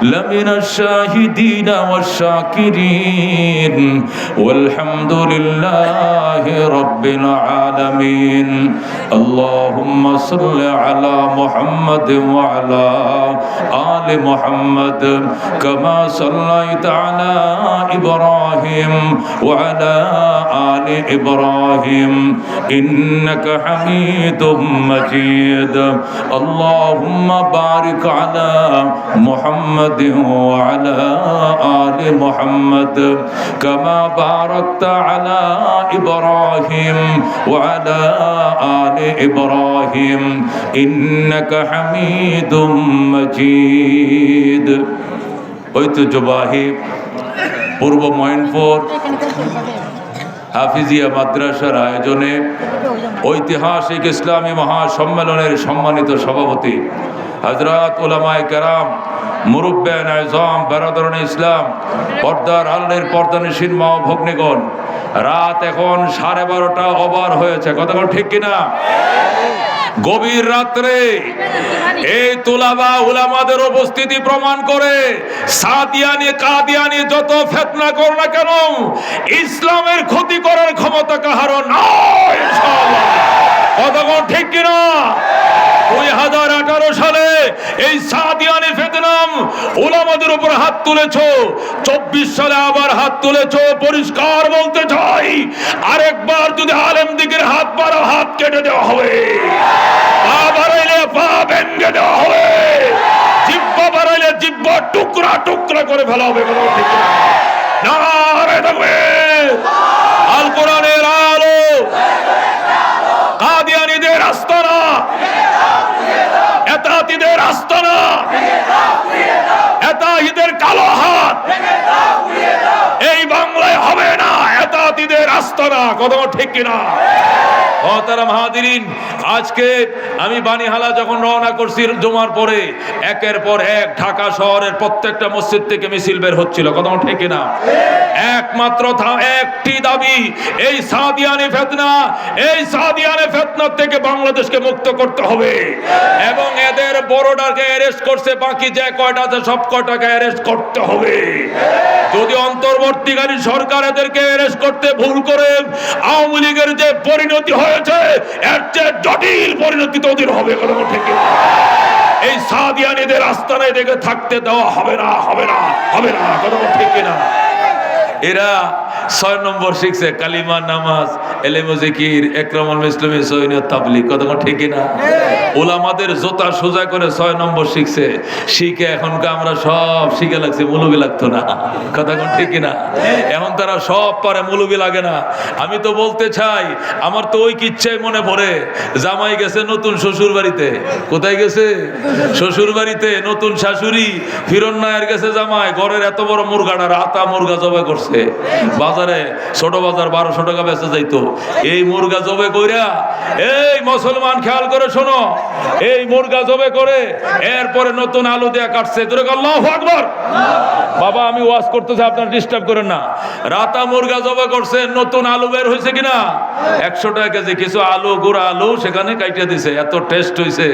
لمن الشاهدين والشاكرين والحمد لله رب العالمين اللهم صل على محمد وعلى آل محمد كما صليت على إبراهيم وعلى آل إبراهيم إنك حميد مجيد اللهم بارك على محمد وعلى آل محمد كما باركت على إبراهيم وعلى آل إبراهيم إنك حميد مجيد ঐতিহ্যবাহী পূর্ব মঈনপুর হাফিজিয়া মাদ্রাসার আয়োজনে ঐতিহাসিক ইসলামী মহাসম্মেলনের সম্মানিত সভাপতি হযরত উলামায়ে কেরাম মুরব্বিয়ান আযম বারাদারান ইসলাম পর্দার আড়ালের পর্দানশীল মা ও ভগ্নীগণ রাত এখন 12:30 ওভার হয়েছে কতক্ষণ ঠিক কিনা গভীর রাত্রে এই তুলাবা উলামাদের উপস্থিতি প্রমাণ করে সাদিয়ানি কাদিয়ানি যত ফিতনা করো না কেন ইসলামের ক্ষতি করার ক্ষমতা কাহারও নাই ইনশাআল্লাহ কতক্ষণ ঠিক কিনা 2018 সালে এই সাদিয়ানি ফিতনা উলামাদের উপর হাত তুলেছো 24 সালে আবার হাত তুলেছো পরিষ্কার বলতে চাই আরেকবার যদি আলেম দিকের হাত বাড়াও হাত কেটে দেওয়া হবে পা বাড়াইলে পা ভেঙে দেওয়া হবে জিহ্বা বাড়াইলে জিহ্বা টুকরা টুকরা করে ফেলা হবে ঠিক না নারে তাকবীর আল কোরআনের আলো কাদিয়ানীদের আস্তানা এতাতিদের আস্তানা এতাহিদের কালো হাত এই বাংলায় হবে না এতাতিদের আস্তানা কথা ঠিক কিনা মহতারাম হাজিরিন আজকে আমি বানিহালা যখন রওনা করছি জুমার পরে একের পর এক ঢাকা শহরের প্রত্যেকটা মসজিদ থেকে মিছিল বের হচ্ছিল কথা ঠিক কিনা একমাত্র একটি দাবি এই সাদিয়ানি ফিতনা থেকে বাংলাদেশকে মুক্ত করতে হবে এবং এদের বড়টাকে অ্যারেস্ট করছে বাকি যে কয়টা আছে সব কয়টাকে অ্যারেস্ট করতে হবে যদি অন্তর্বর্তীকারী সরকার এদেরকে অ্যারেস্ট করতে ভুল করে আওয়ামী লীগের যে পরিণতি হয়েছে এর চেয়ে জটিল পরিণতি তো ওদের হবে কথা ঠিক কিনা এই সাদিয়ানীদের আস্তানায় দেখে থাকতে দেওয়া হবে না কথা ঠিক কিনা এরা 6 নম্বর শিখছে কালিমা নামাজ এলেম জিকির ইকরামুল মুসলিমিন সহিহ তাবলীগ কথা ঠিক না উলামাদের জোতা সোজা করে 6 নম্বর শিখছে শিখে এখনকার আমরা সব শিখে লাগছে মৌলবি লাগতো না কথা ঠিক না এখন তারা সব পারে মৌলবি লাগে না আমি তো বলতে চাই আমার তো ওই কিচ্ছাই মনে পড়ে জামাই গেছে নতুন শ্বশুর বাড়িতে কোথায় গেছে শ্বশুর বাড়িতে নতুন শাশুড়ি ফিরন নায়ের গেছে জামাই ঘরের এত বড় মুরগাটা রাতা মুরগা জবাই করছে বাজারে ছোট বাজার 1200 টাকা বেচা যাইতো এই মুরগা জবে কইরা এই মুসলমান খেয়াল করে শোনো এই মুরগা জবে করে এরপরে নতুন আলু দেয়া কাটছে তোরে আল্লাহু আকবার বাবা আমি ওয়াজ করতেছি আপনারা ডিস্টার্ব করেন না রাতা মুরগা জবে করছে নতুন আলু বের হইছে কিনা 100 টাকা কেজি কিছু আলু গুড়া আলু সেখানে কাইটা দিছে এত টেস্ট হইছে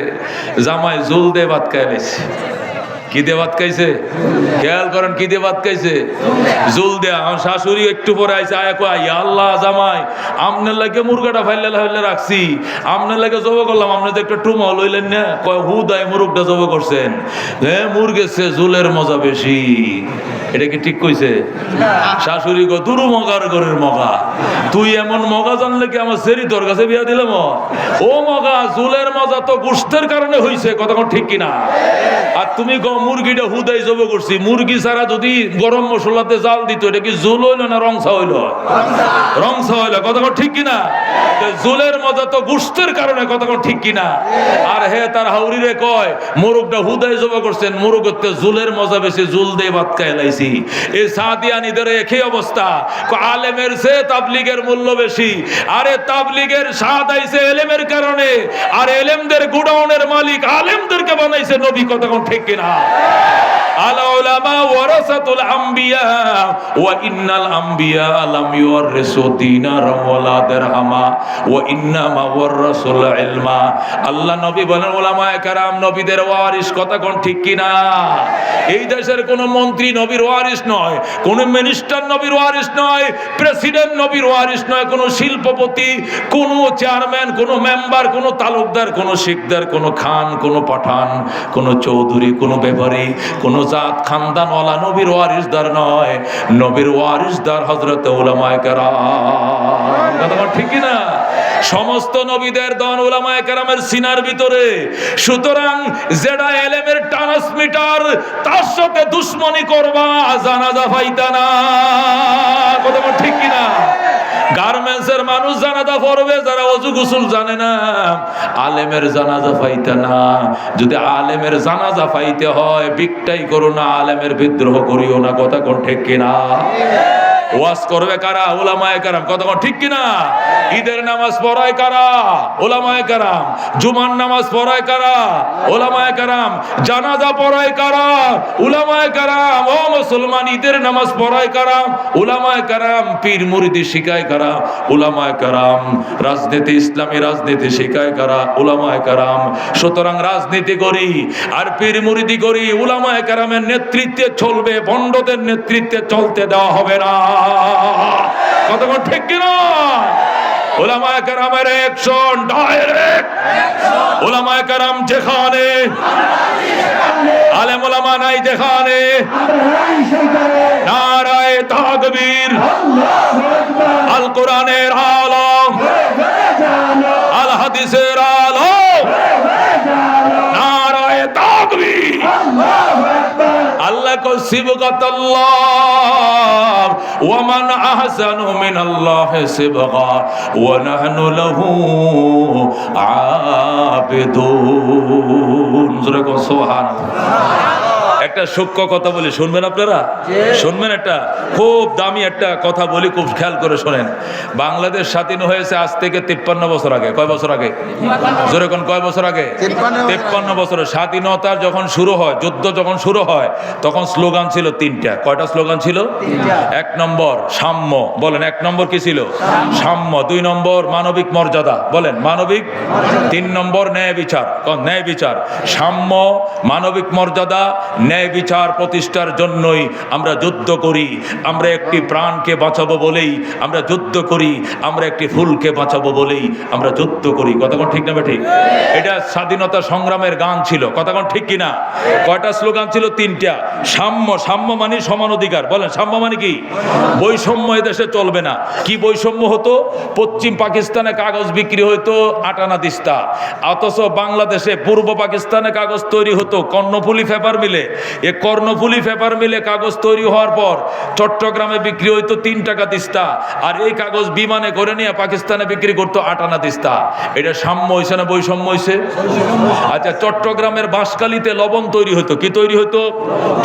জামাই জুল দে ভাত খাইছে কি দিয়ে ভাত খাইছে খেয়াল করেন কি দিয়ে ভাত খাইছে জুল দেয়া আমার শাশুড়ি একটু পরে আইছে আয়া কয় ইয়া আল্লাহ জামাই আমনের লাগে মুরগাটা ফাইলে রাখছি আমনের লাগে জব করলাম আপনি তো একটা টুমা লইলেন না কয় হুদাই মুরগটা জব করছেন হ্যাঁ মুরগেছে জুলের মজা বেশি এটা কি ঠিক কইছে শাশুড়ি কয় দুরু মগার ঘরের মগা তুই এমন মগা জানলে কি আমার সেরি তোর কাছে বিয়া দিলাম ও মগা জুলের মজা তো গোশতের কারণে হইছে কথা ঠিক কিনা আর তুমি মুরগিটা হুদাই জব করছি মুরগি ছাড়া যদি গরম মশলাতে জাল দিত এটা কি জুল হইলো না রংসা হইলো কথা ঠিক কিনা জুলের মজা তো গোশতের কারণে কথা ঠিক কিনা আর হে তার হাউরিরে কয় মুরগটা হুদাই জব করছেন মুরগতে জুলের মজা বেশি জুল দিয়ে ভাত খাই লাইছি এই সাদিয়ানীদের একই অবস্থা আলেমের চেয়ে তাবলীগের মূল্য বেশি আরে তাবলীগের স্বাদ আইছে এলেমের কারণে আর এলেমদের গোডাউনের মালিক আলেমদেরকে বানাইছে নবী কথা ঠিক কিনা আলা উলামা ওয়ারাসাতুল আম্বিয়া ওয়া ইন্নাল আম্বিয়া লাম ইউরিসু দিনারা ওয়ালা দিরহামা ওয়া ইন্নামা ওয়ারাসুল ইলমা। আল্লাহ নবী বলেন উলামায়ে কেরাম নবীদের ওয়ারিস। কথা কোন ঠিক কিনা? এই দেশের কোন মন্ত্রী নবীর ওয়ারিস নয়, কোন মিনিস্টার নবীর ওয়ারিস নয়, প্রেসিডেন্ট নবীর ওয়ারিস নয়, কোন শিল্পপতি, কোন চেয়ারম্যান, কোন মেম্বার, কোন তালুকদার, কোন শিকদার, কোন খান, কোন পাঠান, কোন চৌধুরী, কোন ব্যাপারী, কোন জাত খানদানওয়ালা নবীর ওয়ারিসদার নয়। নবীর ওয়ারিসদার হযরত উলামায়ে কেরাম। কথা ঠিক কি না? সমস্ত নবীদের দন উলামায়ে কেরামের সিনার ভিতরে। সুতরাং যেটা এলেমের ট্রান্সমিটার তার সাথে দুশমনি করবা, জানাজা পাইতা না। কথা ঠিক কি না? গার্মেন্টসের মানুষ জানাজা পড়বে যারা ওযু গোসল জানে না, আলেমের জানাজা পাইতে না। যদি আলেমের জানাজা পাইতে হয় বিকটাই করো না, আলেমের বিদ্রোহ করিও না। কথা কোন ঠিক কিনা? ওয়াজ করবে কারা? উলামায়ে কেরাম। কথা কোন ঠিক কিনা? ঈদের নামাজ পড়ায় কারা? উলামায়ে কেরাম। জুমার নামাজ পড়ায় কারা? উলামায়ে কেরাম। জানাজা পড়ায় কারা? উলামায়ে কেরাম। ও মুসলমান, ঈদের নামাজ পড়ায় কারা? উলামায়ে কেরাম। পীর মুরিদি শিখায় কারা? উলামায়ে কেরাম। রাজনীতি, ইসলামী রাজনীতি শিখায় কারা? উলামায়ে কেরাম। সুতরাং রাজনীতি করি আর পীর মুরিদি করি, উলামায়ে কেরামের নেতৃত্বে চলবে, ভণ্ডদের নেতৃত্বে চলতে দেওয়া হবে না। কতক্ষণ ঠিক কিনা? উলামায়ে কেরামের অ্যাকশন ডাইরেক্ট। উলামায়ে কেরাম যেখানে, আলেম উলামা নাই যেখানে, নারায়ে তাকবীর, আল কোরআনের আলো, আল হাদিসের আলো, নারায়ে তাকবীর। আল্লাহ কো সিবগাতাল্লাহ ওয়া মান আহসানু মিনাল্লাহি সিবগা ওয়া নাহনু লাহু আবিদুন। জোরে কো সুবহানাল্লাহ। একটা সূক্ষ্ম কথা বলি, শুনবেন আপনারা? শুনবেন? একটা খুব দামি একটা কথা বলি, খুব খেয়াল করে শোনেন। বাংলাদেশ স্বাধীন হয়েছে আজ থেকে 53 বছর আগে। কয় বছর আগে? জোরে কোন কয় বছর আগে? 53 বছরে স্বাধীনতার যখন শুরু হয়, যুদ্ধ যখন শুরু হয়, তখন স্লোগান ছিল 3টা। কয়টা স্লোগান ছিল? 1 নম্বর সাম্য। বলেন 1 নম্বর কি ছিল? সাম্য। 2 নম্বর মানবিক মর্যাদা। বলেন মানবিক। 3 নম্বর ন্যায় বিচার। ন্যায় বিচার। সাম্য, মানবিক মর্যাদা, ন্যায় বিচার প্রতিষ্ঠার জন্যই আমরা যুদ্ধ করি। আমরা একটি প্রাণকে বাঁচাবো বলেই আমরা যুদ্ধ করি, আমরা একটি ফুলকে বাঁচাবো বলেই আমরা যুদ্ধ করি। কতক্ষণ ঠিক না ঠিক? এটা স্বাধীনতা সংগ্রামের গান ছিল। কতক্ষণ ঠিক কিনা? কয়টা স্লোগান ছিল? 3টা। সাম্য। সাম্য মানে সমান অধিকার। বলেন সাম্য মানে কি? বৈষম্য এদেশে চলবে না। কি বৈষম্য হতো? পশ্চিম পাকিস্তানে কাগজ বিক্রি হতো 8 আনা দিস্তা, অথচ বাংলাদেশে পূর্ব পাকিস্তানে কাগজ তৈরি হতো কর্ণফুলী পেপার মিলে। এই কর্ণফুলী পেপার মিলে কাগজ তৈরি হওয়ার পর চট্টগ্রামে বিক্রি হইতো 3 টাকা দিস্তা, আর এই কাগজ বিমানে করে নিয়ে পাকিস্তানে বিক্রি করতো 8 আনা দিস্তা। এটা সাম্য হইছে না বৈষম্য হইছে? আচ্ছা, চট্টগ্রামের বাঁশখালীতে লবণ তৈরি হতো। কি তৈরি হতো?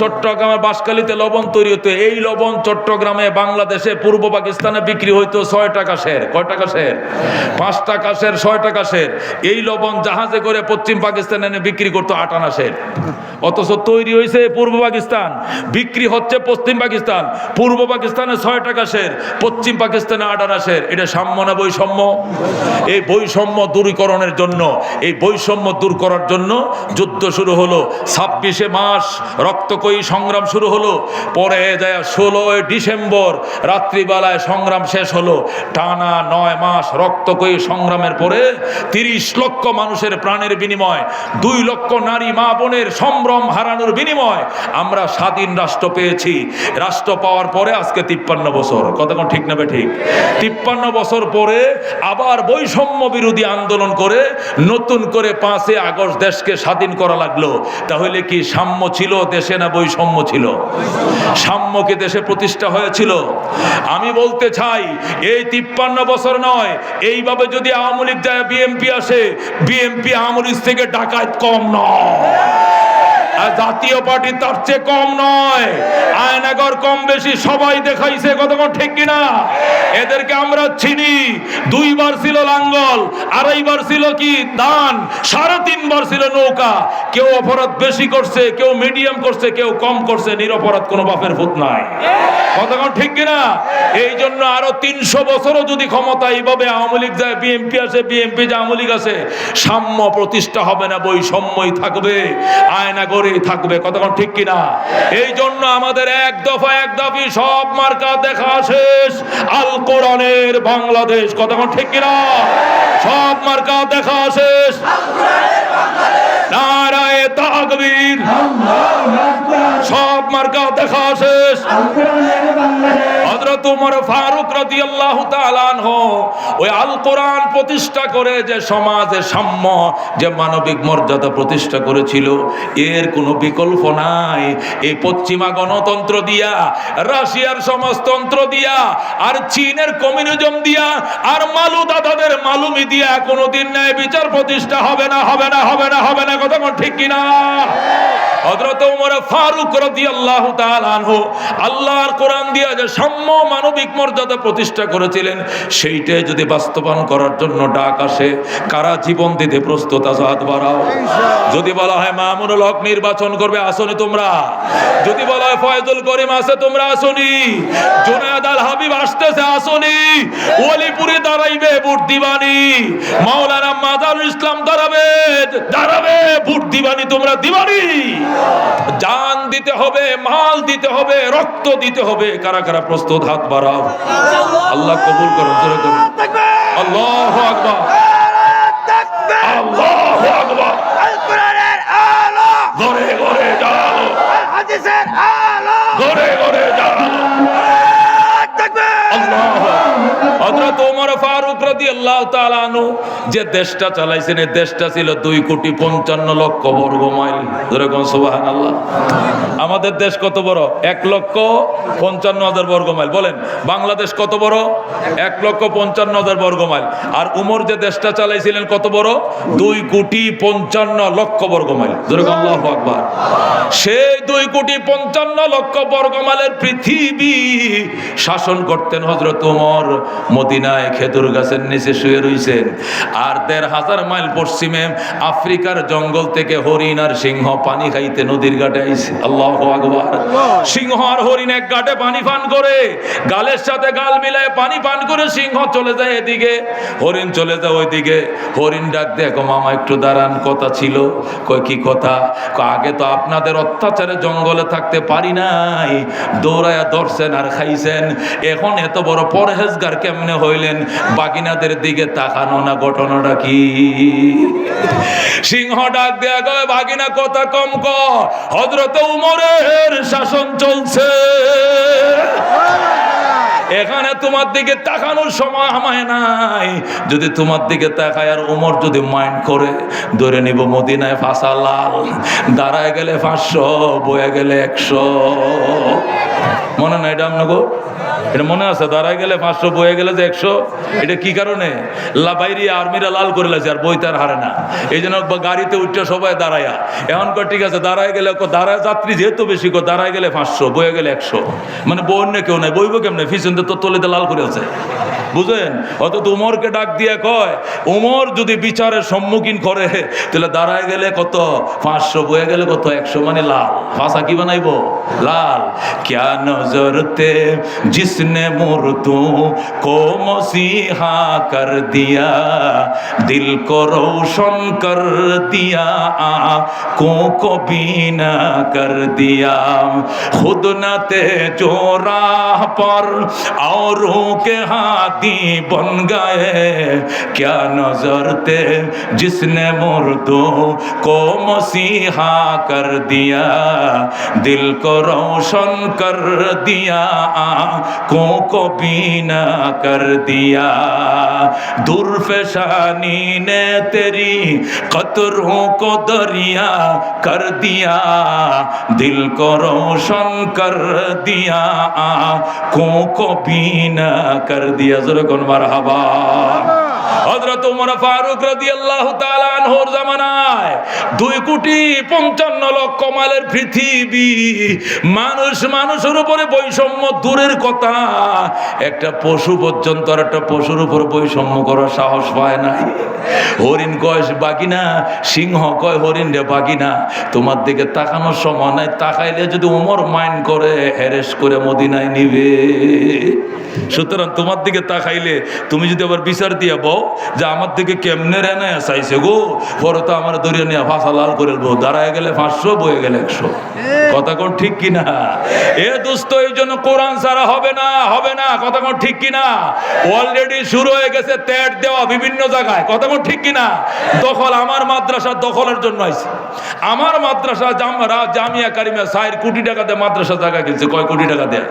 চট্টগ্রামের বাঁশখালীতে লবণ তৈরি হতো। এই লবণ চট্টগ্রামে, বাংলাদেশে, পূর্ব পাকিস্তানে বিক্রি হইতো 6 টাকা সের। কয় টাকা সের? 5 টাকা সের, 6 টাকা সের। এই লবণ জাহাজে করে পশ্চিম পাকিস্তানে এনে বিক্রি করতো 8 আনা সের। অথচ তৈরি হয়েছে পূর্ব পাকিস্তান, বিক্রি হচ্ছে পশ্চিম পাকিস্তান। পূর্ব পাকিস্তানে 6 টাকা সের, পশ্চিম পাকিস্তানে 8 আনা সের। এটা সাম্য না বৈষম্য? এই বৈষম্য দূরীকরণের জন্য, এই বৈষম্য দূর করার জন্য যুদ্ধ শুরু হলো। 26শে মার্চ রক্তকয়ী সংগ্রাম শুরু হলো। পরে যায় 16ই ডিসেম্বর রাত্রিবেলায় সংগ্রাম শেষ হলো। টানা 9 মাস রক্তকয়ী সংগ্রামের পরে 30 লক্ষ মানুষের প্রাণের বিনিময়, 2 লক্ষ নারী মা বোনের সম্ভ্রম হারানোর বিনিময় আমরা স্বাধীন রাষ্ট্র পেয়েছি। রাষ্ট্র পাওয়ার পরে আজকে 53 বছর। কতক্ষণ ঠিক না ঠিক? 53 বছর পরে আবার বৈষম্য বিরোধী আন্দোলন করে নতুন করে 5ই আগস্ট দেশকে স্বাধীন করা লাগলো। তাহলে কি সাম্য ছিল দেশে না বৈষম্য ছিল? সাম্যকে দেশে প্রতিষ্ঠা হয়েছিল। আমি বলতে চাই এই 53 বছর নয়, এইভাবে যদি আওয়ামী লীগ যায় বিএনপি আসে, বিএনপি আওয়ামী লীগ থেকে ডাকাত কম নয়। আর জাতীয় পার্টি তার চেয়ে কম নয়। আয়নাগর কম বেশি সবাই দেখাইছে, কতক্ষণ ঠিক কিনা? এদেরকে আমরা চিনি। 2 বার ছিল লাঙ্গল, 2.5 বার ছিল কি দান, 3.5 বার ছিল নৌকা। কেউ অপরাধ বেশি করছে, কেউ মিডিয়াম করছে, কেউ কম করছে, নিরপরাধ কোনো বাপের ভূত নাই। কতক্ষণ ঠিক কিনা? এই জন্য আরো 300 বছরও যদি ক্ষমতা এইভাবে আওয়ামী লীগ যায়, বিএনপি আসে, বিএনপি যে আওয়ামী লীগ আছে, সাম্য প্রতিষ্ঠা হবে না, বৈষম্যই থাকবে, আয়নাগরেই থাকবে। কতক্ষণ ঠিক কিনা? এই জন্য আমাদের এক দফা এক দাবি, সব মার্কা দেখা শেষ, আল কোরআনের বাংলাদেশ। কতক্ষণ ঠিক কিনা? সব মার্কা দেখা শেষ, নারায়ে তাকবীর। সব মার্কা দেখা শেষ। হযরত ওমর ফারুক রাদিয়াল্লাহু তাআলা আনহু ওই আল কোরআন প্রতিষ্ঠা করে যে সমাজে সাম্য, যে মানবিক মর্যাদা প্রতিষ্ঠা করেছিল, এর কোনো বিকল্প নাই। এই পশ্চিমা গণতন্ত্র দিয়া, রাশিয়ার সমাজতন্ত্র দিয়া, আর চীনের কমিউনিজম দিয়া, আর মালু দাদাদের মালুমি দিয়া কোনোদিন ন্যায় বিচার প্রতিষ্ঠা হবে না, হবে না, হবে না, হবে না। কথা ঠিক কিনা? হযরত ওমর ফারুক রাদিয়াল্লাহু তাআলা আনহু আল্লাহর কোরআন দিয়া যে সাম্য মানবিক মর্যাদা প্রতিষ্ঠা করেছিলেন, সেইটাই যদি বাস্তবায়ন করার জন্য ডাক আসে, কারা জীবন দিতে প্রস্তুত আছে? হাত বাড়াও। যদি বলা হয় মামুনুল হক নির্বাচন করবে, আসনি তোমরা? যদি বলা হয় ফয়জুল করিম আছে, তোমরা আসনি? জুনায়েদ আল হাবিব আসতেছে, আসনি? ওলিপুরে দাঁড়াইবে, ভোট দিবানি? মাওলানা মাজারুল ইসলাম দাঁড়াবে, দাঁড়াবে, ভোট দিবানি? তোমরা দিবানি? জান দিতে হবে, মাল দিতে হবে, রক্ত দিতে হবে। কারা কারা প্রস্তুত? হাত বাড়াও। আল্লাহ কবুল করুন। আল্লাহু আকবার, আল্লাহু আকবার। ঘরে ঘরে জ্বালালো, ঘরে ঘরে জ্বালালো। হযরত ওমর ফারুক রাদিয়াল্লাহু তাআলা আনহু যে দেশটা চালাইছেন, এই দেশটা ছিল 2,55,00,000 বর্গ মাইল। যেরকম সুবহানাল্লাহ। আমাদের দেশ কত বড়? 1,55,000 বর্গ মাইল। বলেন বাংলাদেশ কত বড়? 1,55,000 বর্গ মাইল। আর উমর যে দেশটা চালাইছিলেন কত বড়? 2,55,00,000 বর্গ মাইল। যেরকম আল্লাহু আকবার। সেই 2,55,00,000 বর্গ মাইলের পৃথিবী শাসন করতেন হযরত ওমর। মদিনায় খেজুর গাছের নিচে শুয়ে রইছেন। আর 1,500 মাইল পশ্চিমে আফ্রিকার জঙ্গল থেকে হরিণ আর সিংহ পানি খাইতে নদীর ঘাটে আইছে। আল্লাহু আকবার। সিংহ আর হরিণ এক ঘাটে পানি পান করে, গালের সাথে গাল মিলায় পানি পান করে সিংহ চলে যায় এদিকে, হরিণ চলে যায় ওইদিকে। হরিণ ডাক দেখো মামা একটু দাঁড়ান, কথা ছিল। কয় কি কথা? আগে তো আপনাদের অত্যাচারে জঙ্গলে থাকতে পারি নাই, দৌড়ায়া ধরছেন আর খাইছেন, এখন এত বড় পরহেজগার কেমনে হইলেন? বাগিনাদের দিকে তাকানো না, ঘটনাটা কি? সিংহ ডাক দেয়া গয়, বাগিনা কথা কম ক, হযরত উমরের শাসন চলছে, এখানে তোমার দিকে তাকানোর সময় আমায় নাই। যদি তোমার দিকে তাকায় আর উমর যদি মাইন্ড করে, ধরে নিব মদিনায় ফাঁসা লাল। দাঁড়ায় গেলে 500, বয়ে গেলে 100। মনে নাই এটা আপনাকে? এটা মনে আছে? দাঁড়ায় গেলে 500, বয়ে গেলে যে 100। এটা কি কারণে? বাইরে আর্মিরা লাল করে লাগছে, আর বইতে আর হারে না। এই জন্য গাড়িতে উঠছে সবাই দাঁড়ায়া। এখন ঠিক আছে, দাঁড়ায় গেলে দাঁড়ায় যাত্রী যেহেতু বেশি, দাঁড়ায় গেলে 500, বয়ে গেলে 100। মানে বন্য কেউ নাই, বইব কেমনে? পিছন তো তলিতে লাল করে আছে, বুঝেন? অত উমরকে ডাক দিয়ে কয়, উমর যদি বিচারের সম্মুখীন করে তাহলে দাঁড়ায় গেলে কত? 500, বয়ে গেলে কত? 100। মানে লাল। ভাষা কি বানাইবো? লাল। ক্যা নজরতে जिसने मुर्दों को मसीहा कर दिया, दिल को रोशन कर दिया, आँखों को बीना कर दिया, खुद न थे जो राह पर औरों के हाथी बन गए, क्या नजर थे जिसने मुर्दों को मसीहा कर दिया, दिल को रोशन कर दिया, आँखों को बीना कर दिया, दुर्फेशानी ने तेरी कतरों को दरिया कर दिया, दिल को रोशन कर दिया, आँखों को बीना कर दिया। ज़रा कौन मरहबा। হযরত ওমর ফারুক রাদিয়াল্লাহু তাআলা আনহুর জামানায় 2,55,00,000 মাইলের পৃথিবী, মানুষের উপরে বৈষম্য দূরের কথা, একটা পশু পর্যন্ত আর একটা পশুর উপর বৈষম্য করার সাহস পায় না। হরিণ কয় বাকি না, সিংহ কয় হরিণ রে বাকি না, তোমার দিকে তাকানোর সময় নাই, তাকাইলে যদি ওমর মাইন্ড করে হ্যারেস করে মদিনায় নিবে। সুতরাং তোমার দিকে তাকাইলে তুমি যদি আবার বিচার দিয়া বউ যে আমার দিকে কেমনে রেনে চাইছে গো, পরে তো আমার দরিয়া নিয়ে ফাঁসা লাল করে বউ, দাঁড়ায় গেলে 500, বয়ে গেলে 100। কথা কোন ঠিক কিনা? এ দোস্ত, এই জন্য কোরআন ছাড়া হবে না, হবে না। কথা কোন ঠিক কিনা? অলরেডি শুরু হয়ে গেছে ত্যাট দেওয়া বিভিন্ন জায়গায়। কথা কোন ঠিক কিনা? দখল, আমার মাদ্রাসা দখলের জন্য আইছে। আমার মাদ্রাসা জামিয়া কারিমিয়া 4 কোটি টাকা দিয়ে মাদ্রাসা জায়গা কিনছে। কয় কোটি টাকা দেয়?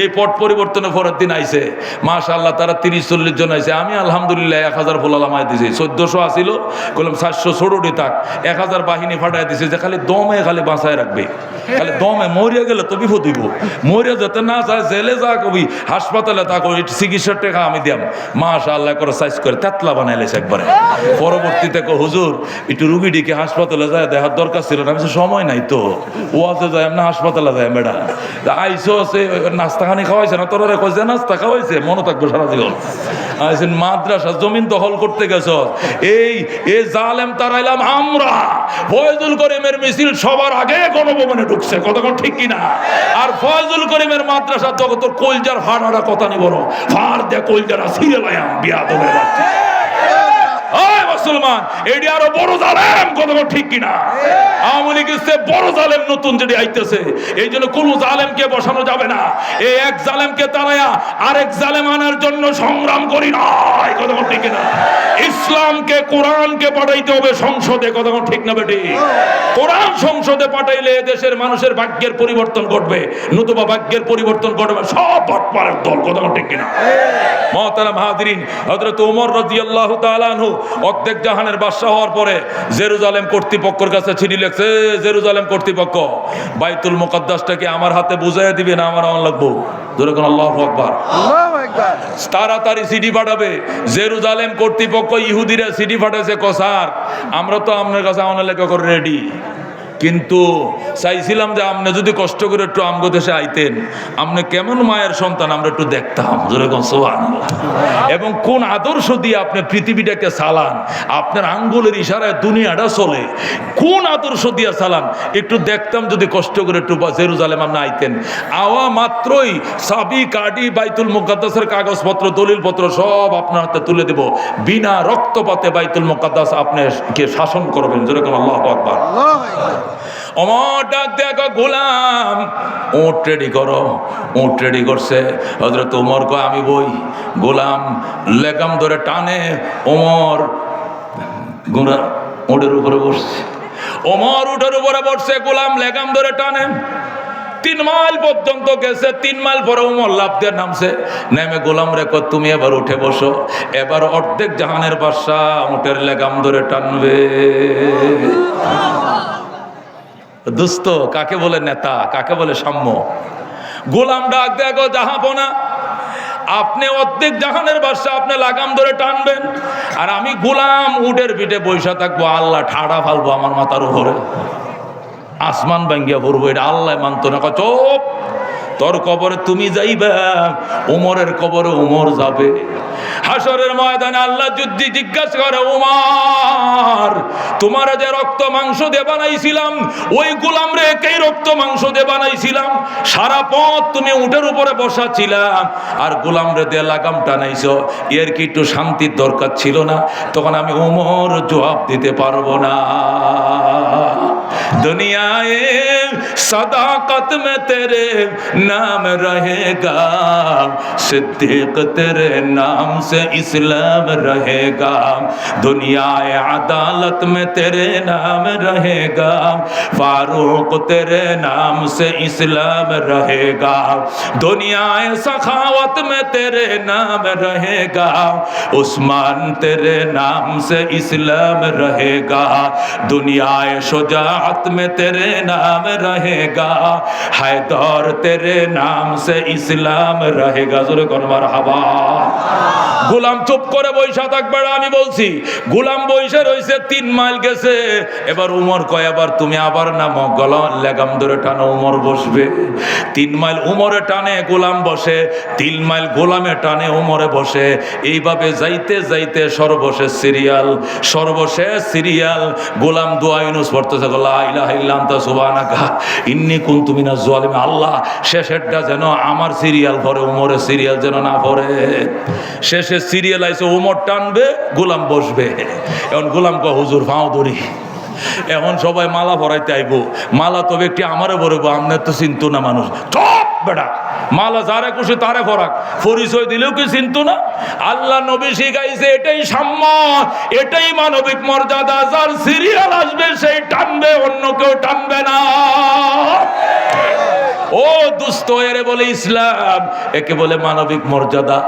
এই পট পরিবর্তনের পরের দিন আইছে, মাশাআল্লাহ, তারা 30-40 জন আইছে। আমি আলহামদুলিল্লাহ 1000 ফুলালামায় দিছি। 1400 আসিল, বললাম 700 ছোটটি থাক, 1000 বাহিনী ফাটাই দিছে যে খালি দমে খালি বাঁচায় রাখবে, খালি দমে। মরিয়া গেলে তো বিপদ হইব, মরিয়া যাতে না যায় জেলে যা কবি, হাসপাতালে তা কবি, চিকিৎসার টাকা আমি দিয়াম। মাশাআল্লাহ করে সাইজ করে তেতলা বানাইলেছে একবারে। পরবর্তীতে হুজুর একটু রুগীটিকে হাসপাতালে যায় দেখার দরকার ছিল না। আমি সময় নাই তো, ওয়াজে যাই না, হাসপাতালে যায় ম্যাডাম। আইসো আছে, নাস্তা খানি খাওয়াইছে না তোরা? কইছে নাস্তা খাওয়াইছে, মনে থাকবে সারা জীবন। আইসেন মাদ্রাসা জমিন দখল করতে গেছ, এই জালেম তারাইলাম আমরা। ফয়জুল করিমের মিছিল সবার আগে গণভবনে ঢুকছে। কতক্ষণ ঠিক কিনা? আর ফয়জুল করিমের মাদ্রাসা তোর কলজার ফাড়াটা কথা নি বড় ফাড় দে, কলজারা সিরিয়ালাম বিয়াদবের বাচ্চা। মুসলমান, এটি আরো বড় জালেম। কতক্ষণ ঠিক কিনা? আওয়ামী লীগ বড় জালেম নতুন যেটি আইতেছে, এই জন্য কোন জালেমকে বসানো যাবে না। এই এক জালেমকে তারাইয়া আরেক জালেম আনার জন্য সংগ্রাম করি নাই। কতক্ষণ ঠিক কিনা? ইসলামকে, কোরআনকে পাঠাইতে হবে সংসদে। কতক্ষণ ঠিক না বেটি? কোরআন সংসদে পাঠাইলে দেশের মানুষের ভাগ্যের পরিবর্তন ঘটবে, নতুবা ভাগ্যের পরিবর্তন ঘটবে সব বাটপারের দল। কতক্ষণ ঠিক কিনা? মুহতারাম হাজিরিন, হযরত ওমর রাদিয়াল্লাহু তাআলা আনহু অর্ধেক জাহানের বাদশা হওয়ার পরে জেরুজালেম কর্তৃপক্ষের কাছে চিঠি লিখছে। জেরুজালেম কর্তৃপক্ষ, বাইতুল মুকাদ্দাসটাকে আমার হাতে বুঝাইয়া দিবে না, আমার আন লাগবো। ধরে কোন আল্লাহু আকবার, আল্লাহু আকবার। তাড়াতাড়ি চিঠি পাঠাবে। জেরুজালেম কর্তৃপক্ষ ইহুদিরা চিঠি পাঠাইছে, কসার আমরা তো আপনার কাছে আওনা লেখা করে রেডি, কিন্তু চাইছিলাম যে আপনি যদি কষ্ট করে একটু আমগো দেশে আইতেন, আপনি কেমন মায়ের সন্তান আমরা একটু দেখতাম। যেরকম সুবহানাল্লাহ। এবং কোন আদর্শ দিয়ে আপনি পৃথিবীটাকে চালান, আপনার আঙ্গুলের ইশারায় দুনিয়াটা চলে, কোন আদর্শ দিয়ে চালান একটু দেখতাম যদি কষ্ট করে একটু জেরুজালেম আপনি আইতেন। আওয়া মাত্রই চাবি কাঠি বাইতুল মুকাদ্দাসের কাগজপত্র দলিলপত্র সব আপনার হাতে তুলে দেব, বিনা রক্তপাতে বাইতুল মুকাদ্দাস আপনাকে শাসন করবেন। যেরকম আল্লাহু আকবার। ওমর ডাক দেখো, গোলাম উট রেডি করো। উট রেডি করছে। হযরত ওমর কয় আমি বই। গোলাম লেগাম ধরে টানে, ওমর গোড়া উটের উপরে বসছে। ওমর উটের উপরে বসছে, গোলাম লেগাম ধরে টানে। 3 মাইল পর্যন্ত গেছে। 3 মাইল পরে ওমর লাফ দিয়ে নামছে। নেমে গোলাম রে কয় তুমি এবার উঠে বসো। এবার অর্ধেক জাহানের বাদশা উটের লেগাম ধরে টানবে। দোস্ত, কাকে বলে নেতা, কাকে বলে সাম্য? গোলাম ডাক দেখো, জাহাপনা, আপনি অর্ধেক জাহানের বাদশা, আপনি লাগাম ধরে টানবেন, আর আমি গোলাম উটের পিঠে বৈশা থাকবো। আল্লাহ ঠাড়া ফালবো আমার মাথার উপরে, আসমান ভাঙ্গিয়া পড়বো। এটা আল্লাহ মানতো না। চুপ, তোর কবরে তুমি যাইবা, ওমরের কবরে ওমর যাবে। হাসরের ময়দানে আল্লাহ যদি জিজ্ঞাসা করে, ওমর তোমার যে রক্ত মাংস দিয়ে বানাইছিলাম, ওই গোলাম রে একই রক্ত মাংস দিয়ে বানাইছিলাম, সারা পথ তুমি উটের উপরে বসা ছিলাম আর গোলাম রে দিয়ে লাগাম টানাইছো, এর কি একটু শান্তির দরকার ছিল না? তখন আমি ওমর জবাব দিতে পারবো না। दुनियाए सदाकत में तेरे नाम रहेगा, सिद्दीक तेरे नाम से इस्लाम रहेगा, दुनियाए अदालत में तेरे नाम रहेगा, फारूक तेरे नाम से इस्लाम रहेगा, दुनियाए सखावत में तेरे नाम रहेगा, उस्मान तेरे नाम से इस्लाम रहेगा, दुनियाए शुजाअत में तेरे नाम रहेगा। रहेगा, हैदर तेरे नाम से इस्लाम रहेगा। जोरे कोन मारहाबा। গোলাম চুপ করে বৈশা থাকবে না, আমি বলছি। গোলাম বৈশা রইছে, 3 মাইল গেছে। এবার উমর কয়, এবার তুমি আবার নামো, গলা লাগাম ধরে টানো, উমর বসবে। 3 মাইল উমরে টানে, গোলাম বসে। 3 মাইল গোলামে টানে, উমরে বসে। এইভাবে যাইতে যাইতে সর্বশেষ সিরিয়াল গোলাম দোয়া ইউনুস পড়তেছে, লা ইলাহা ইল্লা আনতা সুবহানাকা ইন্নী কুনতু মিনাজ জালিমিন। আল্লাহ শেষেরটা যেন আমার সিরিয়াল পড়ে, উমরের সিরিয়াল যেন না পড়ে। শেষে সিরিয়াল আইছে, উমর টানবে, গোলাম বসবে। এখন গোলাম কয়, হুজুর পাও ধরি। এখন সবাই মালা পরাইতে আইব, মালা তো ব্যক্তি আমারে পরবো, আপনার তো চিন্ত না মানুষ। চপ বেটা, মালা যারে খুশি তারে পরাক, পরিচয় দিলেও কি চিন্ত না? আল্লাহ নবী শিখাইছে এটাই সাম্য, এটাই মানবিক মর্যাদা। যার সিরিয়াল আসবে সেই টানবে, অন্য কেউ টানবে না। ও দুস্থ, এরে বলে ইসলাম, একে বলে মানবিক মর্যাদা।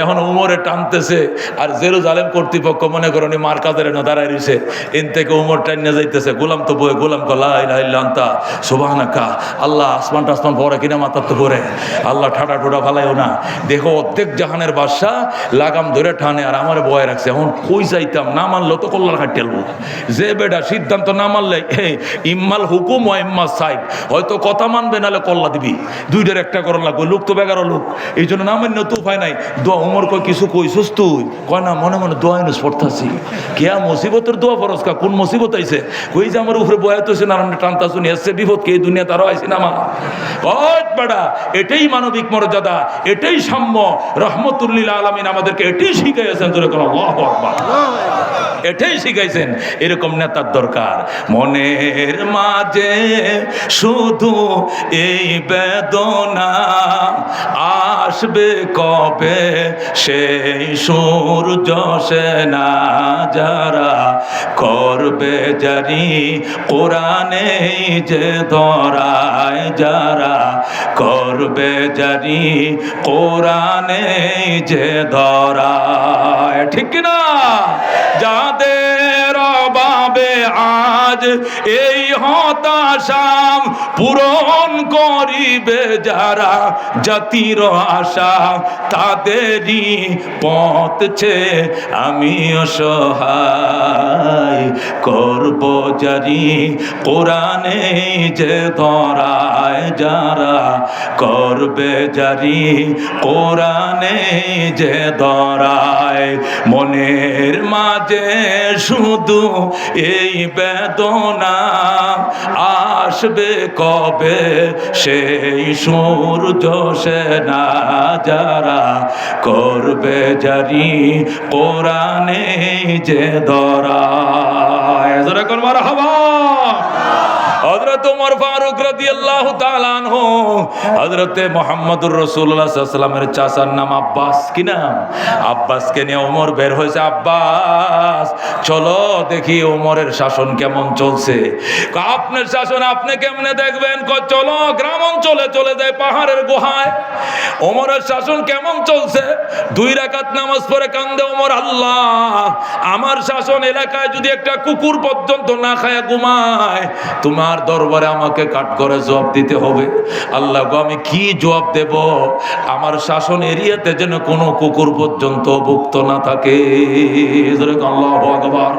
এখন উমরে টানতেছে, আর জেরুজালেম কর্তৃপক্ষ মনে করেন মার কাদের না দাঁড়ায় রয়েছে, এন থেকে উমর টাইনে যাইতেছে। গোলাম তো বই, গোলাম লা ইলাহা ইল্লা আনতা সুবহানাকা। আল্লাহ আসমান টাসমান পরে কিনা, মাথার তো পরে, আল্লাহ ঠাটা ঠোটা ফালাইও না। দেখো অর্ধেক জাহানের বাদশা লাগাম ধরে টানে, আর আমার বয় রাখছে। এখন কই যাইতাম, না মানলো তো কল্যাণ খাটিয়ে আলবো। যে বেটা সিদ্ধান্ত না মানলে ইম্মাল হুকুম ও ইম্মাল সাইব, হয়তো কথা মানবে, নাহলে কল্লা দিবি। দুইটার একটা করা লাগবে। লোক তো বেগারো লোক, এই জন্য না মান্য তো উপায় নাই। দোয়া উমর কয়, কিছু কইছস তুই? কয় না, মনে মনে দোয়া ইউনুস পড়তাছি। কেয়া মুসিবতের দোয়া ফরজ কা? কোন মুসিবত আইছে? কই যে আমার উপরে বয়া তো নারায়ণ টানতা শুনি এসছে বিপদ, কে দুনিয়া তারও আইসি না মা। বেটা, এটাই মানবিক মর্যাদা, এটাই সাম্য। রহমতুল্লিল আলামিন আমাদেরকে এটাই শিখাইছেন। তোরে কোন আল্লাহু আকবার, এটাই শিখাইছেন। এরকম নেতার দরকার। মনের মাঝে শুধু এই বেদনা, আসবে কবে সেই সূর্য সেনা। যারা করবে জারি কোরআনে যে ধরায়, যারা করবে জারি কোরআনে যে ধরায়, ঠিক না? যাদের অভাবে আজ এই হতাশাম পূরণ করিবে যারা জাতির আশা, তাদেরই পথ ছে আমি অসহায়। করব জারি কোরআনে যে ধরায়, যারা করবে জারি কোরআনে যে ধরায়। মনের মাঝে শুধু এই বেদনা, আসবে কবে সেই সূর্য সেনা। যারা করবে জারি কোরআনে যে ধরায়। যারা কোন মারহাবা। হযরত ওমর ফারুক রাদিয়াল্লাহু তাআলা আনহু, হযরতে মুহাম্মদুর রাসূলুল্লাহ সাল্লাল্লাহু আলাইহি ওয়াসাল্লামের চাচার নাম আব্বাস। কি নাম? আব্বাসকে নিয়ে ওমর বের হয়েছে। আব্বাস চলো দেখি ওমরের শাসন কেমন চলছে। আপনার শাসন আপনি কেমনে দেখবেন? চলো গ্রাম অঞ্চলে চলে যায়, পাহাড়ের গুহায়। ওমরের শাসন কেমন চলছে? 2 রাকাত নামাজ পড়ে কান্দে ওমর, আল্লাহ আমার শাসন এলাকায় যদি একটা কুকুর পর্যন্ত না খায় ঘুমায়, তোমার দরবারে আমাকে কাট করে জবাব দিতে হবে। আল্লাহ গো, আমি কি জবাব দেব? আমার শাসন এরিয়াতে যেন কোনো কুকুর পর্যন্ত ভুক্ত না থাকে। আল্লাহু আকবার।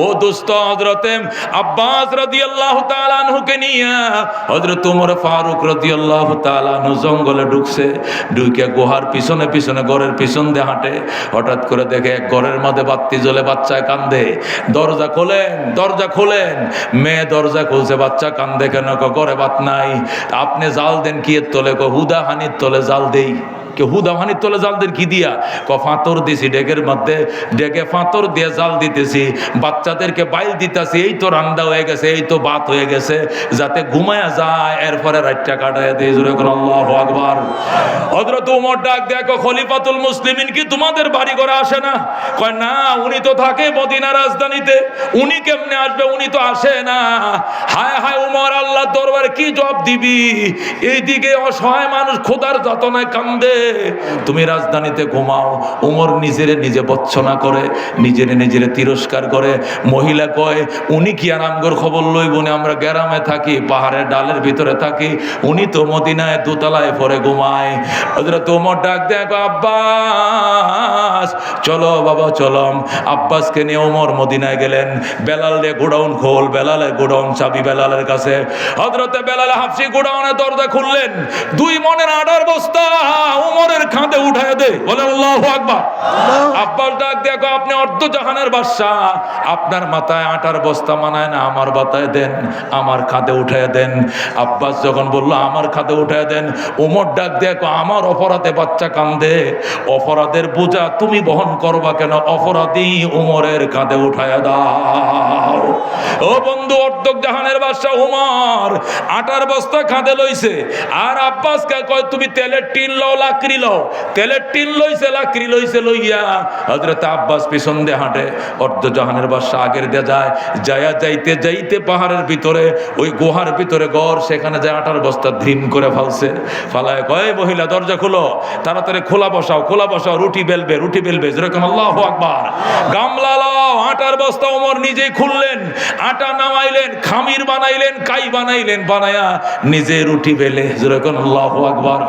ও দোস্ত, হযরতে আব্বাস রাদিয়াল্লাহু তাআলা আনহুকে নিয়ে হযরত ওমর ফারুক রাদিয়াল্লাহু তাআলা আনহু জঙ্গলে ঢুকছে। ঢুকে গুহার পিছনে পিছনে ঘরের পিছন দিয়ে হাঁটে। হঠাৎ করে দেখে এক ঘরের মধ্যে বাতি জ্বলে, বাচ্চায় কান্দে। দরজা খোলেন। মেয়ে দরজা খুলছে, বাচ্চা কান্দে কেন? ঘরে বাত নাই। আপনি জাল দেন কি এর তলে? হুদা হানির তলে জাল দেই। কে হুদা হানির তলে জাল দেন কি দিয়া? ফাতর দিছি ডেকের মধ্যে, ডেকে ফাতর দিয়ে জাল দিতেছি, বাচ্চাদেরকে বাইল দিতেছি। এই তো রান্না হয়ে গেছে, এই তো ভাত হয়ে গেছে, যাতে ঘুমায়া যায়, এরপরে রাতটা কাটায় দিয়ে। জোরে করে আল্লাহু আকবার। হযরত ওমর ডাক দেখো, খলিফাতুল মুসলিমিন কি তোমাদের বাড়ি ঘরে আসে না? কয় না, উনি তো থাকে মদিনা রাজধানীতে, উনি কেমনে আসবে? উনি তো আসে না। হায় হায় ওমর, আল্লাহর দরবারে কি জবাব দিবি? এইদিকে অসহায় মানুষ খোদার যাতনায় কান্দে, তুমি রাজধানীতে ঘুমাও। উমর নিজেরে নিজে বচ্ছনা করে, নিজেরে নিজেরে তিরস্কার করে। মহিলা কয়, উনি কি আর আমগর খবর লইব না? আমরা গ্রামে থাকি, পাহাড়ের ডালের ভিতরে থাকি, উনি তো মদিনায় দোতলায় পরে ঘুমায়। হযরত ওমর ডাক দেয়, আব্বাস চলো বাবা চলো। আব্বাসকে নিয়ে ওমর মদিনায় গেলেন। বেলালে গোডাউন খোল, বেলালের গোডাউন চাবি বেলালের কাছে। হযরতে বেলাল হাফসি গোডাউনের দরজা খুললেন, দুই মনের আটার বস্তা ওমরের কাঁধে উঠায় দে, বলে আল্লাহু আকবার। আব্বাস ডাক দেখো, আপনি অর্ধ জাহানের বাদশা, আপনার মাথায় আটার বস্তা মানায় না, আমার মাথায় দেন, আমার কাঁধে উঠায় দেন। আব্বাস যখন বললো আমার কাঁধে উঠায় দেন, ওমর ডাক দেখো, আমার অপরাধে বাচ্চা কান্দে, অপরাধের বোঝা তুমি বহন করবা কেন? অপরাধী ওমরের কাঁধে উঠায় দাও। ও বন্ধু, অর্ধ জাহানের বাদশা ওমর আটার বস্তা কাঁধে লইছে, আর আব্বাসকে কয় তুমি তেলের টিন লও, লাকড়ি লও। তেলের টিন লইছে, লাকড়ি লইছে, লইয়া হযরত আব্বাস পিছন দিয়ে হাঁটে, অর্ধ জাহানের বাদশা আগের দিয়ে যায়। যাইতে যাইতে পাহাড়ের ভিতরে, ওই গুহার ভিতরে ঘর, সেখানে যায় আটার বস্তা ধ্রিম করে ফালছে। ফালায় কয়, মহিলা দরজা খুলো, তাড়াতাড়ি খোলা বসাও, খোলা বসাও, রুটি বেলবে, রুটি বেলবে, যেরকম আল্লাহু আকবার। গামলা লাও, আটার বস্তা ওমর নিজেই খুললেন, আটা নামাইলেন, খামির বানাইলেন, কাই বানাইলেন, বানায়া নিজে রুটি বেলে, যেরকম আল্লাহু আকবার।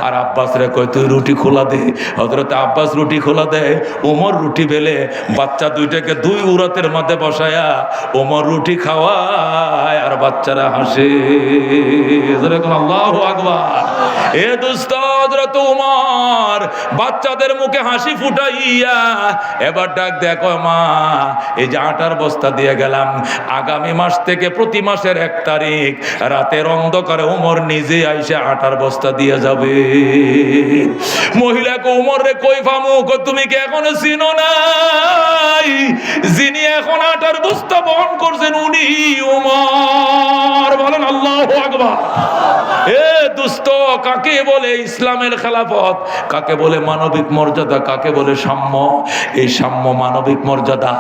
আর আব্বাস রে কয়, তুই রুটি খোলা দে। হযরত আব্বাস রুটি খোলা দেয়, ওমর রুটি বেলে, বাচ্চা দুইটাকে দুই উরাতের মধ্যে বসায়া ওমর রুটি খাওয়ায়, আর বাচ্চারা হাসে, যেরকম আল্লাহু আকবার। এ দোস্ত, হযরত ওমর বাচ্চাদের মুখে হাসি ফুটাইয়া এবার ডাক দেখো, মা এই যে আটার বস্তা দিয়ে গেলাম, আগামী মাস থেকে প্রতি মাসের 1 তারিখ রাতের অন্ধকারে ওমর নিজে আইসে আটার বস্তা দিয়ে যাবে। মহিলাকে ওমর রে কই ফামু, তুমি কি এখনো চিনো নাই যিনি এখন আটার বস্তা বহন করছেন? উনি ওমর। বলেন আল্লাহু আকবার। এ দুস্থ, কাকে বলে ইসলামের খেলাফত, কাকে বলে মানবিক মর্যাদা, কাকে বলে সাম্য? এই সাম্য মানবিক মর্যাদা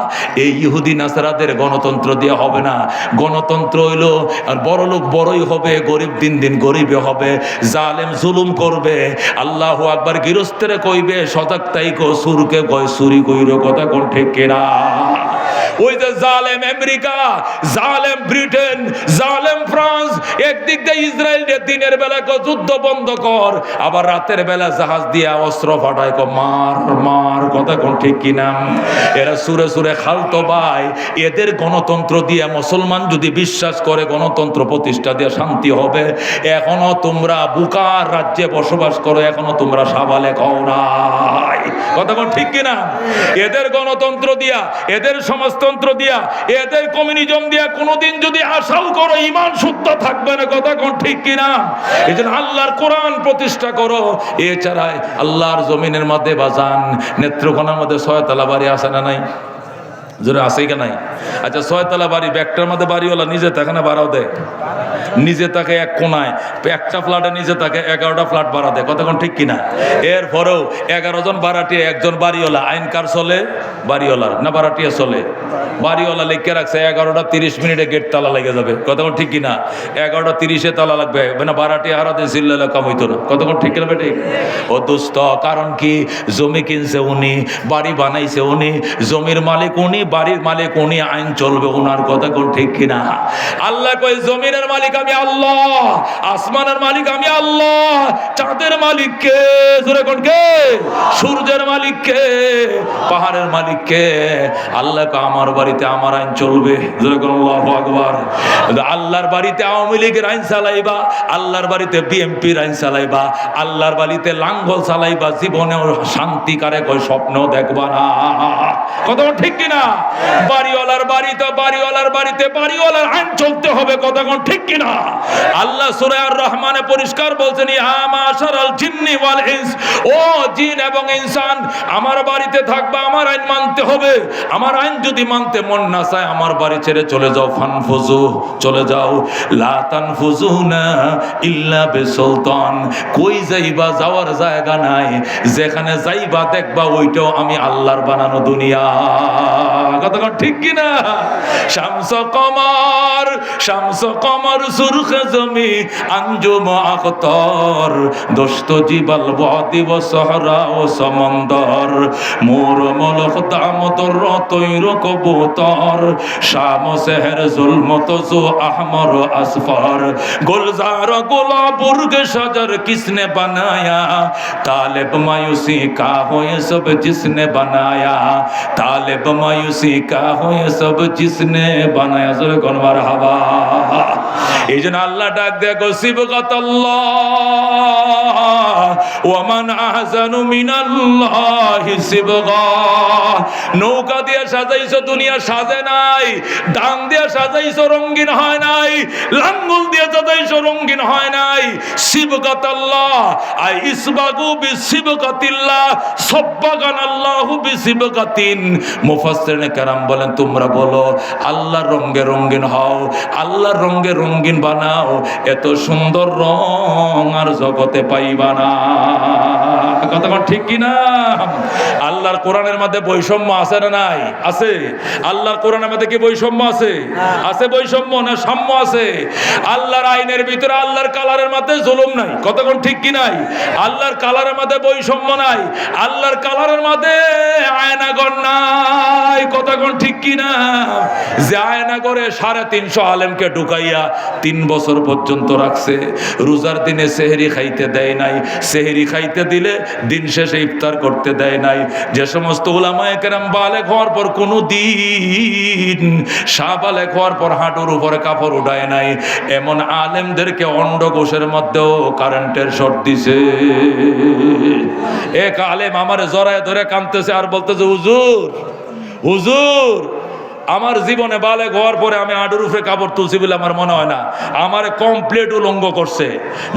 এই ইহুদি নাসারাদের গণতন্ত্র দিয়ে হবে না। গণতন্ত্র হইলো আর বড় লোক বড়ই হবে, গরিব দিন দিন গরিবে হবে, জালেম জুলুম করবে। আল্লাহু আকবার। গৃহস্থরে কইবে সজাগ তাইকো, সুরকে কয় সুরি কইরো, কথা কোন ঠিক কিনা? ওই যে জালেম আমেরিকা, জালেম ব্রিটেন, জালেম ফ্রান্স, একদিক দিয়ে ইসরায়েল দিনের বেলা যুদ্ধ বন্ধ কর, আবার রাতের বেলা জাহাজ দিয়ে অস্ত্র ফাটায় মার মার, কথা কোন ঠিক কিনা? এরা সুরে সুরে খালতো ভাই। এদের গণতন্ত্র দিয়ে মুসলমান যদি বিশ্বাস করে গণতন্ত্র প্রতিষ্ঠা দিয়ে শান্তি হবে, এখনো তোমরা বুকার রাজ্যে বসবাস করো, এখনো তোমরা সাবালেক হও নাই, কথা কোন ঠিক কিনা? এদের গণতন্ত্র দিয়া, এদের সমাজতন্ত্র দিয়া, এদের কমিউনিজম দিয়া কোনোদিন যদি আশাও করো, ঈমান শুদ্ধ থাকবে না, কথা কোন ঠিক কিনা? এই জন্য আল্লাহর কোরআন প্রতিষ্ঠা করো। এছাড়া আল্লাহর জমিনের মধ্যে বাজান, নেত্রকোনার মধ্যে 6 তলা বাড়ি আছে না নাই? জোরে আছে কি নাই? আচ্ছা, 6 তলা বাড়ি, ব্যাগটার মধ্যে বাড়িওয়ালা নিজে থাকে না ভাড়াও দেয়? নিজে তাকে এক কোনায়, একটা ফ্ল্যাটে নিজে তাকে 11টা ফ্ল্যাট ভাড়া দেয়, কতক্ষণ ঠিক কিনা? এরপরেও 11 জন ভাড়াটিয়া, একজন বাড়িওয়ালা। আইন কার চলে? বাড়িওয়ালার না বাড়াটিয়া চলে? বাড়িওয়ালা লিখে রাখছে 11টা 30 মিনিটে গেট তালা লেগে যাবে, কতক্ষণ ঠিক কিনা? 11টা 30-এ তালা লাগবে না, ভাড়াটিয়া হারাতে চিল্লালে কাম হইতো না, কতক্ষণ ঠিক কিনা? বেটে ও দোস্ত, কারণ কি? জমি কিনছে উনি, বাড়ি বানাইছে উনি, জমির মালিক উনি, বাড়ির মালিক উনি, আইন চলবে উনার, কথা কোন ঠিক কিনা? আল্লাহ কই জমিনের মালিক আমি আল্লাহ, আসমানের মালিক আমি আল্লাহ, চাঁদের মালিক কে? জোরে কোন কে? সূর্যের মালিক কে? পাহাড়ের মালিক কে? আল্লাহ কই আমার বাড়িতে আমার আইন চলবে, জোরে কোন আল্লাহু আকবার। আল্লাহর বাড়িতে আওয়ামী লীগের আইন চালাইবা, আল্লাহর বাড়িতে বিএনপির আইন চালাইবা, আল্লাহর বাড়িতে লাঙ্গল চালাইবা, জীবনেও শান্তি কারে কই স্বপ্নও দেখবা না, কথা ঠিক কিনা? বাড়িওয়ালার বাড়িতে, বাড়িওয়ালার বাড়িতে বাড়িওয়ালার আইন চলতে হবে, কথা কোন ঠিক কিনা? আল্লাহ সূরা আর রহমানে পরিষ্কার বলছেন, ইয়া মাশারাল জিন্নি ওয়াল ইনস, ও জিন এবং ইনসান, আমার বাড়িতে থাকবা, আমার আইন মানতে হবে। আমার আইন যদি মানতে মন না চায়, আমার বাড়ি ছেড়ে চলে যাও, ফানফুজু, চলে যাও, লা তানফুজুনা ইল্লা বিসুলতান। কই যাইবা? যাওয়ার জায়গা নাই, যেখানে যাইবা দেখবা ওইটাও আমি আল্লাহর বানানো দুনিয়া। কতক্ষণ ঠিক কিনা? শামস কমর সুরখ জমি আঞ্জুম আখতর দোস্ত জিবাল ওয়াদি ও সহরা ও সমন্দর মোর মলক দামতর তৈর কবুতর শাম সেহর জুলমত জো আহমর আসফর গুলজার गुलाबुर्ग शजर किसने बनाया तालिब मायूसी का हो ये सब जिसने बनाया तालिब मायूसी का हो ये सब जिसने बनाया जोरे कोन मारहाबा এইজন্য আল্লাহ ডাক দেয়া গো সিবগাতাল্লাহ ওয়া মান আহসানু মিনাল্লাহি সিবগা নৌকা দিয়ে সাজাইছো দুনিয়া সাজে নাই ডাং দিয়ে সাজাইছো রঙিন হয় নাই লাঙ্গল দিয়ে সাজাইছো রঙিন হয় নাই সিবগাতাল্লাহ আই ইসবাগু বিসিবগাতিল্লাহ সাব্বাগানাল্লাহু বিসিবগাতিন মুফাসসিরিনে কেরাম বলেন তোমরা বলো আল্লাহর রঙে রঙিন হও আল্লাহর রঙে রঙিন বানাও এত সুন্দর রং আর জগতে পাইবা না কথা ঠিক কি না আল্লাহর কোরআনের মধ্যে বৈষম্য আছে না নাই আছে আল্লাহর কোরআনের মধ্যে কি বৈষম্য আছে আছে বৈষম্য না সাম্য আছে আল্লাহর আইনের ভিতরে আল্লাহর কালারের মধ্যে জুলুম নাই কতক্ষণ ঠিক কি নাই আল্লাহর কালারের মধ্যে বৈষম্য নাই আল্লাহর কালারের মধ্যে আয়নাগর নাই কতক্ষণ ঠিক কি না যে আয়না করে 350 আলেমকে ঢুকাইয়া 3 বছর পর্যন্ত রাখছে রোজার দিনে সেহরি খাইতে দেয় নাই সেহরি খাইতে দিলে দিন শেষে ইফতার করতে দেয় নাই যে সমস্ত উলামায়ে কেরাম বালেগ হওয়ার পর কোনো দিন শাহবালেগ হওয়ার পর হাঁটুর উপরে কাপড় উঠায় নাই এমন আলেমদেরকে অন্ডকোষের মধ্যেও কারেন্টের শর্ট দিছে এক আলেম আমারে জড়ায় ধরে কাঁদতেছে আর বলতেছে হুজুর হুজুর আমার জীবনে বালেগ হওয়ার পরে আমি হাঁটুর উপরে কাপড় তুলছি বলে আমার মনে হয় না আমারে কমপ্লিট উলঙ্গ করছে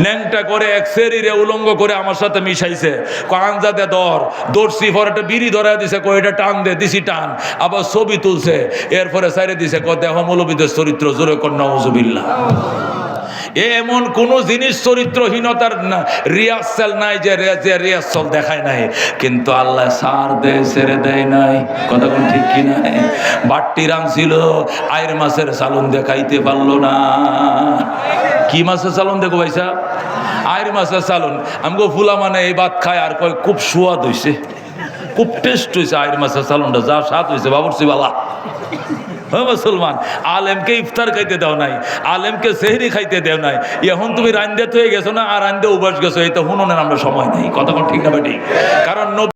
ন্যাংটা করে এক শরীরে উলঙ্গ করে আমার সাথে মিশাইছে কাঞ্জা দে দৌড়ছি পর একটা বিড়ি ধরা দিছে কই এটা টান দে দিছি টান আবার ছবি তুলছে এরপরে সাইরে দিছে কই দেহ মৌলবীদের চরিত্র জোরে কর নাউজুবিল্লাহ এমন কোন জিনিস চরিত্রহীনতার রিহার্সাল নাই যে রিহার্সাল দেখায় নাই কিন্তু আল্লাহ সার দেয় ছেড়ে দেয় নাই কথা কোন ঠিক কি নাই বাট্টি রাঁধছিল আইর মাছের চালন দেখাইতে পারলো না কি মাছের চালন দেখো ভাইসা আইর মাছের চালন আমগো ফুলা মানে এই ভাত খায় আর কয় খুব সুয়াদ হইছে খুব টেস্ট হয়েছে আইর মাছের চালনটা যা স্বাদ হয়েছে বাবুরচি বালা মুসলমান আলেমকে ইফতার খাইতে দাও নাই আলেমকে সেহরি খাইতে দেও নাই এখন তুমি রান্দে হয়ে গেছো না আর রান্দে উবাস গেছো এই তো হুননের আমরা সময় নেই কথা ঠিক না বেটি কারণ